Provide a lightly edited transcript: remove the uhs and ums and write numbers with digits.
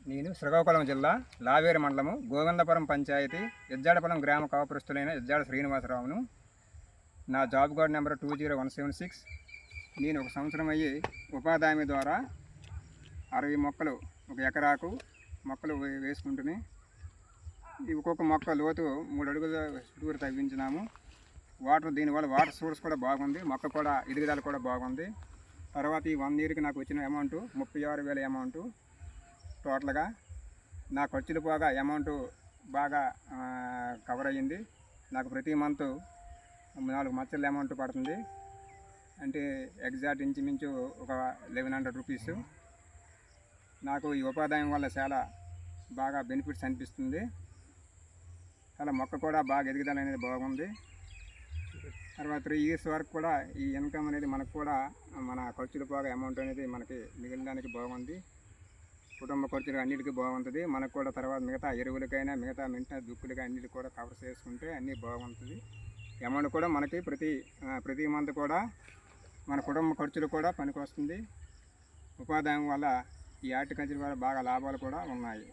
నేను శ్రీకాకుళం జిల్లా లావేరు మండలము గోవిందపురం పంచాయతీ ఎజ్జాడపురం గ్రామ కాపురస్తులైన ఎజ్జాడ శ్రీనివాసరావును. నా జాబ్ కార్డ్ నెంబర్ 20176. నేను ఒక సంవత్సరం అయ్యి ఉపాధి హామీ ద్వారా 60 మొక్కలు ఒక ఎకరాకు మొక్కలు వేసుకుంటుని ఒక్కొక్క మొక్క లోతు 3 అడుగుల చుట్టూరు తవ్వించినాము. దీనివల్ల వాటర్ సోర్స్ కూడా బాగుంది, మొక్క కూడా ఎదుగుదల కూడా బాగుంది. తర్వాత ఈ 1 ఇయర్కి నాకు వచ్చిన అమౌంట్ 36,000 అమౌంట్. టోటల్గా నా ఖర్చులు పోగా అమౌంట్ బాగా కవర్ అయ్యింది. నాకు ప్రతి మంత్ 4 మచ్చల అమౌంట్ పడుతుంది, అంటే ఎగ్జాక్ట్ ఇంచుమించు ఒక 1100 రూపీస్. నాకు ఈ ఉపాధ్యాయం వల్ల చాలా బాగా బెనిఫిట్స్ అనిపిస్తుంది. అలా మొక్క కూడా బాగా ఎదుగుదల అనేది బాగుంది. తర్వాత 3 ఇయర్స్ వరకు కూడా ఈ ఇన్కమ్ అనేది మనకు కూడా మన ఖర్చులు పోగా అమౌంట్ అనేది మనకి మిగిలినడానికి బాగుంది. కుటుంబ ఖర్చులు అన్నిటికీ బాగుంటుంది. మనకు కూడా తర్వాత మిగతా ఎరువులకైనా మిగతా దుక్కులకి అన్నిటికి కూడా కవర్ చేసుకుంటే అన్నీ బాగుంటుంది. అమౌంట్ కూడా మనకి ప్రతి మంత్ కూడా మన కుటుంబ ఖర్చులు కూడా పనికి వస్తుంది. ఉపాధ్యాయం వల్ల ఈ హార్టికల్చర్ వల్ల బాగా లాభాలు కూడా ఉన్నాయి.